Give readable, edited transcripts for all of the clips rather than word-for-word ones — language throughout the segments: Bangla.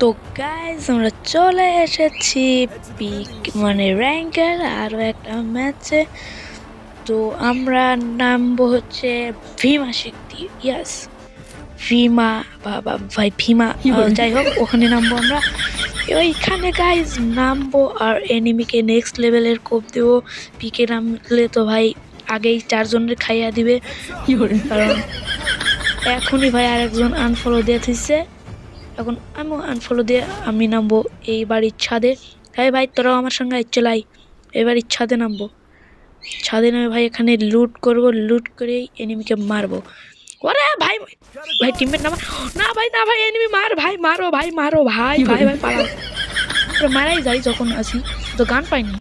তো গাইজ আমরা চলে এসেছি পিক মানে র্যাঙ্কের আরও একটা ম্যাচে। তো আমরা নামবো হচ্ছে ভীমা শক্তি। ইয়াস, ভীমা বাবা ভাই ভীমা, যাই হোক ওখানে নামবো আমরা। ওইখানে গাইজ নামবো আর এনিমিকে নেক্সট লেভেলের কোপ দেবো। পিকে নামলে তো ভাই আগেই 4 জনের খাইয়া দিবে, কারণ এখনই ভাই আরেকজন আনফলো দিয়ে দিচ্ছে। এখন আমিও আনফলো দিয়ে আমি নামবো এই বাড়ির ছাদে। হ্যাঁ ভাই তোরাও আমার সঙ্গে চলাই, এই বাড়ির ছাদে নামবো। ছাদে নামে ভাই এখানে লুট করব, লুট করে এনিমিকে মারবো। ওরে ভাই ভাই টিমমেট নামা, না ভাই না ভাই এনিমি মার ভাই, মারো ভাই মারো ভাই ভাই ভাই পালাও। মারাই যাই যখন আসি, তো গান পাইনি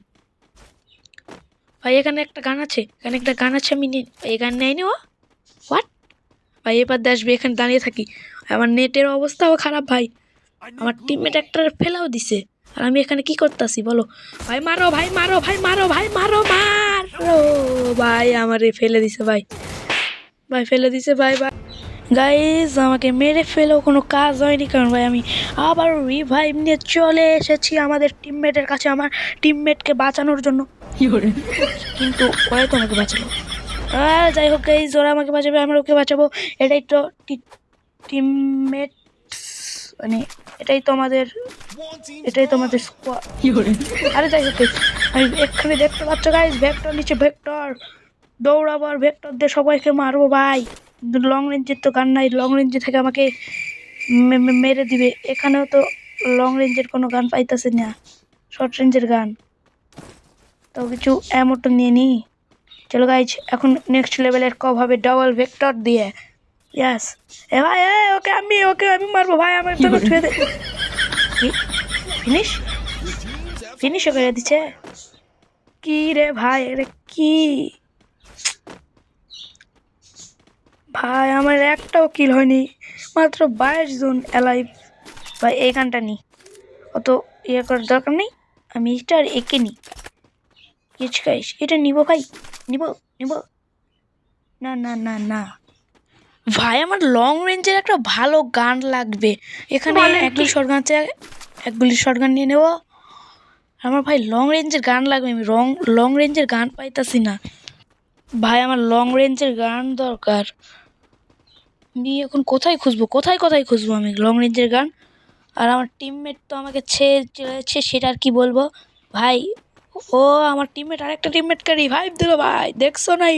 ভাই। এখানে একটা গান আছে, এখানে একটা গান আছে, আমি এই গান নেয়নি। ও হোয়াট ভাই, এবার দিয়ে আসবে, এখানে দাঁড়িয়ে থাকি। আমার নেটের অবস্থাও খারাপ ভাই, আমার টিমমেট একটা ফেলাও দিছে আর আমি এখানে কি করতেছি বলো। ভাই মারো ভাই মারো ভাই মারো ভাই মারো মারো ভাই, আমারে ফেলে দিছে ভাই, ভাই ফেলে দিছে ভাই ভাই। গাইজ আমাকে মেরে ফেলেও কোনো কাজ হয়নি, কারণ ভাই আমি আবার রিভাইভ নিয়ে চলে এসেছি আমাদের টিমমেটের কাছে, আমার টিমমেটকে বাঁচানোর জন্য। কিন্তু ওরাই তো আমাকে বাঁচালো। আর যাই হোক গাইজ, ওরা আমাকে বাঁচাবে, আমরা ওকে বাঁচাবো, এটাই তো টিমমেট, মানে এটাই তো আমাদের স্কোয়াড। আরে যাই হোক আমি এখানে দেখতে পাচ্ছ গাইজ, ভেক্টর নিচে, ভেক্টর দৌড়াবো আর ভেক্টর দিয়ে সবাইকে মারবো ভাই। লং রেঞ্জের তো গান নাই, লং রেঞ্জে থেকে আমাকে মেরে দিবে। এখানেও তো লং রেঞ্জের কোনো গান পাইতেছে না, শর্ট রেঞ্জের গান তো কিছু এমনটা নিয়ে নিই। চলো গাইজ, এখন নেক্সট লেভেলের কব হবে ডাবল ভেক্টর দিয়ে। ইয়াস এ ভাই, ওকে আমি মারবো ভাই, আমার তো ছুঁয়ে দে। ফিনিশ করে দিচ্ছে কি রে ভাই, এটা কি ভাই, আমার একটাও কিল হয়নি, মাত্র 22 জন অ্যালাইভ ভাই। এই গানটা নিই, অত ইয়ে করার দরকার নেই, আমি এটা আর একে নিই। গাইস এটা নিব ভাই, নিব নিব না না না না ভাই, আমার লং রেঞ্জের একটা ভালো গান লাগবে। এখানে এক গুলি শর্ট গান আছে, এক গুলি শর্ট গান নিয়ে নেবো। আমার ভাই লং রেঞ্জের গান লাগবে, আমি লং রেঞ্জের গান পাইতাছি না ভাই, আমার লং রেঞ্জের গান দরকার। আমি এখন কোথায় খুঁজবো আমি লং রেঞ্জের গান? আর আমার টিমমেট তো আমাকে ছেড়ে চলে যাচ্ছে, সেটা আর কি বলবো ভাই। ও আমার টিমমেট আরেকটা টিমমেটকে রিভাইভ দিল ভাই, দেখছো নাই?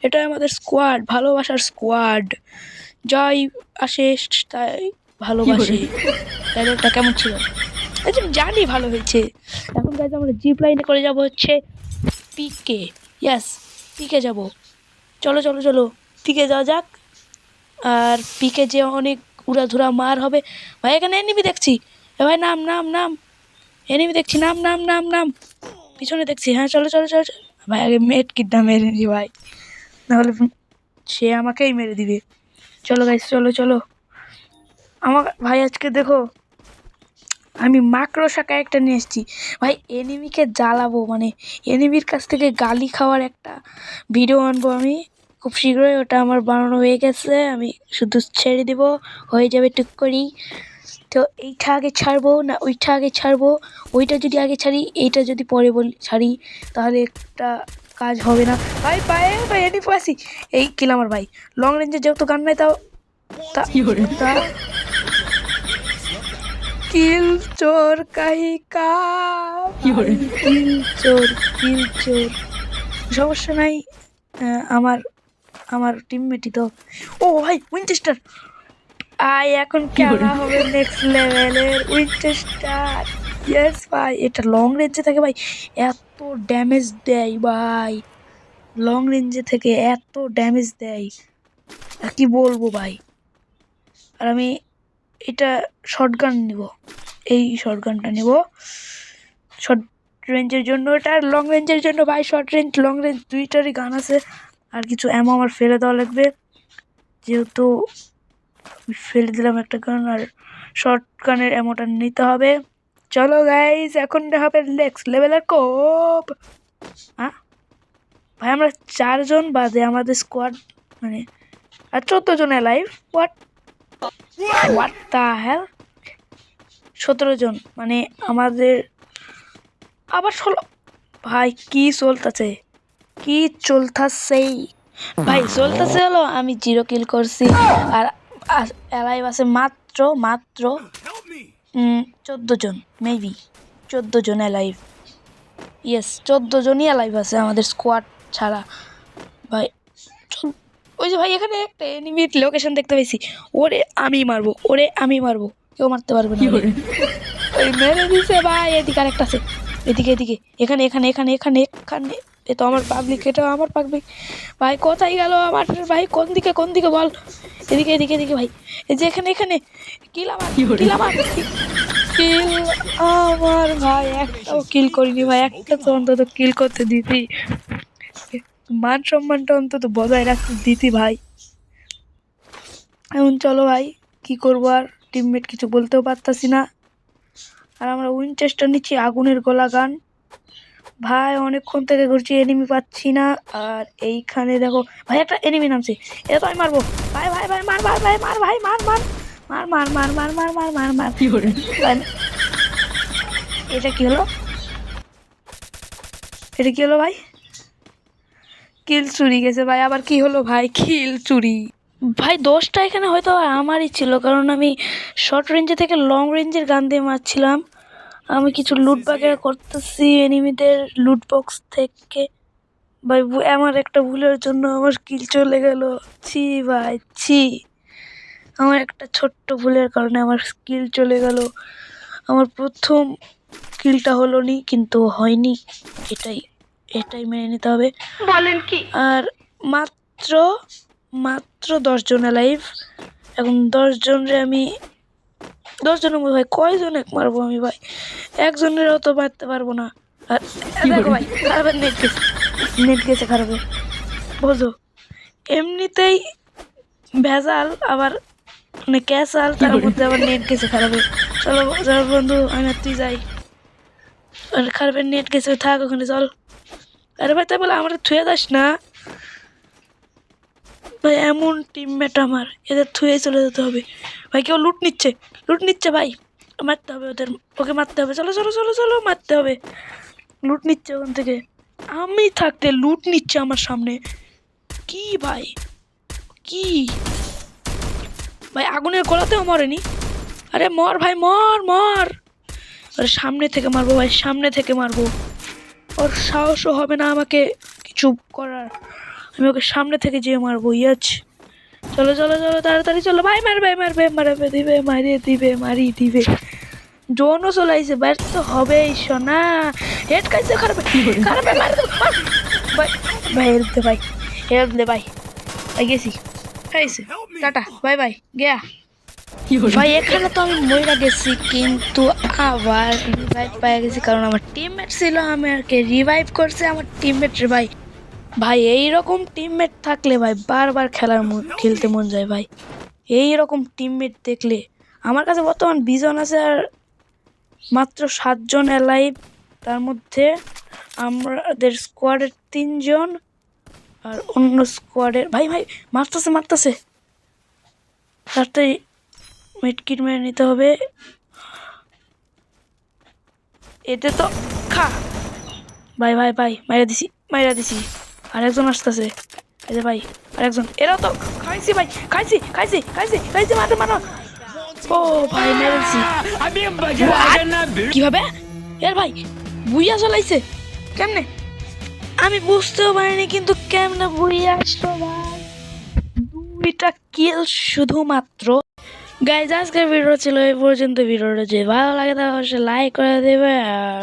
এটাই আমাদের স্কোয়াড, ভালোবাসার স্কোয়াড, যাই আসে তাই ভালোবাসে। তাদেরটা কেমন ছিল জানি, ভালো হয়েছে। এখন গাইজ আমরা জিপ লাইনে করে যাব হচ্ছে পিকে। ইয়াস, পিকে যাব, চলো চলো চলো পিকে যাওয়া যাক। আর পিকে যে অনেক উড়াধুরা মার হবে ভাই। এখানে এনিমি দেখছি, এ ভাই নাম নাম নাম, এনিমি দেখছি, নাম নাম নাম নাম, পিছনে দেখছি। হ্যাঁ চলো চলো চলো চলো ভাই, আগে মেট কিডটা মেরে নি ভাই, নাহলে সে আমাকেই মেরে দিবে। চলো গাইস চলো চলো। আমার ভাই আজকে দেখো আমি মাকড়সা ক্যারেক্টার নিয়ে এসেছি ভাই, এনিমিকে জ্বালাবো, মানে এনিমির কাছ থেকে গালি খাওয়ার একটা ভিডিও আনবো আমি খুব শীঘ্রই। ওটা আমার বানানো হয়ে গেছে, আমি শুধু ছেড়ে দেবো, হয়ে যাবে টুক করেই। তো এইটা আগে ছাড়বো না ওইটা আগে ছাড়বো? ওইটা যদি আগে ছাড়ি, এইটা যদি পরে ছাড়ি, তাহলে একটা কাজ হবে না ভাই। পায়ে ভাই এনি পাসি, এই কিল আমার ভাই। লং রেঞ্জে যেহেতু গান নাই, তাও কিল চোর কাহি কা, কিল চোর কিল চোর, সমস্যা নাই। আমার আমার টিমমেটই তো। ও ভাই উইনচেস্টার, এখন খেলা হবে নেক্সট লেভেলের উইনচেস্টার। ইয়েস ভাই, এটা লং রেঞ্জে থেকে ভাই এত ড্যামেজ দেয় ভাই, লং রেঞ্জে থেকে এত ড্যামেজ দেয় আর কি বলবো ভাই। আর আমি এটা শর্টগান নিব, এই শর্টগানটা নিব শর্ট রেঞ্জের জন্য, এটা আর লং রেঞ্জের জন্য ভাই। শর্ট রেঞ্জ লং রেঞ্জ দুইটারই গান আছে, আর কিছু অ্যামো আমার ফেলে দেওয়া লাগবে, যেহেতু ফেলে দিলাম একটা গান, আর শর্ট গানের অ্যামোটা নিতে হবে। চলো গাইজ, এখন হবে নেক্সট লেভেলের কোপ। হ্যাঁ ভাই, আমরা 4 জন বাদে আমাদের স্কোয়াড মানে আর 14 জন alive. What what the hell, 17 জন, মানে আমাদের আবার 16। ভাই কি চলতেছে, কি চলতেছে ভাই? চলতেছে হলো আমি 0 কিল করছি, আর এলাইভ আছে মাত্র মাত্র 14 জন, মেবি 14 জন এলাইভ। ইয়েস, 14 জনই এলাইভ আছে আমাদের স্কোয়াড ছাড়া। ভাই ওই যে ভাই এখানে একটা এনিমির লোকেশন দেখতে পেয়েছি, ওরে আমি মারবো, ওরে আমি মারবো, কেউ মারতে পারবে না। ওই মেরে দিছে ভাই। এদিকে আরেকটা আছে, এদিকে এদিকে, এখানে এখানে এখানে এখানে এখানে। এ তো আমার পাবলিক, এটা আমার পাবলিক। ভাই কোথায় গেল আমার ভাই? কোন দিকে কোন দিকে বল? এদিকে এদিকে এদিকে ভাই, এই যে এখানে এখানে। কিল আমার, কিল আমার, কিল আমার ভাই। একটাও কিল করিনি ভাই, একটা তো অন্তত কিল করতে দিতি, মান সম্মানটা অন্তত বজায় রাখতে দিতি ভাই। এখন চলো ভাই, কি করবো আর, টিমমেট কিছু বলতেও পারতাছি না। আর আমরা উইনচেস্টার নিচ্ছি, আগুনের গোলা গান ভাই। অনেকক্ষণ থেকে ঘুরছি, এনিমি পাচ্ছি না। আর এইখানে দেখো ভাই একটা এনিমি নামছে, এটা তো আমি মারবো ভাই। ভাই ভাই মার ভাই, ভাই মার ভাই, মার মার মার মার মার মার মার মার মার মার। কি করে এটা কি হলো? এটা কি হলো ভাই? কিল চুরি গেছে ভাই। আবার কি হলো ভাই? কিল চুরি ভাই। দোষটা এখানে হয়তো আমারই ছিল, কারণ আমি শর্ট রেঞ্জে থেকে লং রেঞ্জের গান দিয়ে মারছিলাম। আমি কিছু লুট বাগেরা করতেছি এনিমিদের লুট বক্স থেকে ভাই। আমার একটা ভুলের জন্য আমার কিল চলে গেল। ছি ভাই ছি, আমার একটা ছোট্ট ভুলের কারণে আমার স্কিল চলে গেল। আমার প্রথম কিলটা হলো নি, কিন্তু হয়নি, এটাই এটাই মেনে নিতে হবে। বলেন কি? আর মাত্র মাত্র 10 জন লাইভ। এখন 10 জনরে আমি 10 জনের মধ্যে ভাই কয়জন এক মারবো আমি ভাই? একজনেরও তো মারতে পারবো না। আর দেখো ভাই, খারাপের নেট গেছে, নেট গেছে খারাপে, বোঝো। এমনিতেই ভেজাল, আবার মানে ক্যাসাল, তার মধ্যে আবার নেট গেছে খারাপে। চলো চলো বন্ধু, আমি আর তুই যাই। আর খারাপের নেট গেছে, থাক ওখানে, চল। আরে ভাই তাই বলে আমার থুয়ে যাস না ভাই, এমন টিমমেট আমার, এদের থুয়ে চলে যেতে হবে ভাই। কেউ লুট নিচ্ছে, লুট নিচ্ছে ভাই, মারতে হবে ওদের, ওকে মারতে হবে। চলো চলো চলো চলো, মারতে হবে। লুট নিচ্ছে ওখান থেকে, আমি থাকতে লুট নিচ্ছে আমার সামনে। কি ভাই, কি ভাই? আগুনের গোলাতেও মরেনি। আরে মর ভাই, মর মর। আরে সামনে থেকে মারবো ভাই, সামনে থেকে মারবো। ওর সাহসও হবে না আমাকে কিছু করার, আমি ওকে সামনে থেকে যেয়ে মারবো। ইয়াচ, চলো চলো চলো তাড়াতাড়ি চলো ভাই। মারবে মারবে মারবে দিবে, মারিয়ে দিবে, মারিয়ে দিবে। জোনও চলে আইছে, ব্যর্থ হবেই সোনা। হেড খাইছে খারাপ খারাপ, মার ভাই। ভাই হেল্প দে ভাই, হেল্প দে ভাই। গেছি, খাইছে, টাটা বাই বাই, গিয়া ভাই। এখানে তো আমি মইরা গেছি, কিন্তু আবার রিভাইভ পেয়ে গেছি, কারণ আমার টিমমেট ছিল, আমাকে রিভাইভ করছে আমার টিমমেট রে ভাই। ভাই এইরকম টিমমেট থাকলে ভাই বারবার খেলতে মন যায় ভাই। এইরকম টিমমেট দেখলে, আমার কাছে বর্তমান 20 জন আছে, আর মাত্র 7 জন এলাইভ। তার মধ্যে আমাদের স্কোয়াডের 3 জন, আর অন্য স্কোয়াডের ভাই ভাই মারতেছে মারতেছে। তাড়াতাড়ি মিডকিট মেরে নিতে হবে। এতে তো খা ভাই, ভাই ভাই মাইরা দিছি, মাইরা দিছি। আরেকজন আসতেছে, এই যে ভাই আরেকজন। এরাও তো খাইছি ভাই, খাইছি খাইছি খাইছি খাইছি, মারো মারো। ও ভাই মেরে দিছি। কিভাবে এর ভাই বুইয়া চলাইছে কেমনে আমি বুঝতেও পারিনি, কিন্তু কেমনে বুইয়া আসলো ভাই। 2টা কিল শুধুমাত্র। গাইজ আজকের ভিডিও ছিল এই পর্যন্ত। ভিডিওটা যদি ভালো লাগে তাহলে অবশ্যই লাইক করে দেবে, আর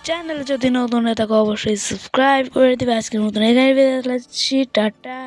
চ্যানেলে যদি নতুন হয়ে থাকে অবশ্যই সাবস্ক্রাইব করে দিবে। আজকের মতন এখানে বিদায় নিচ্ছি, টাটা।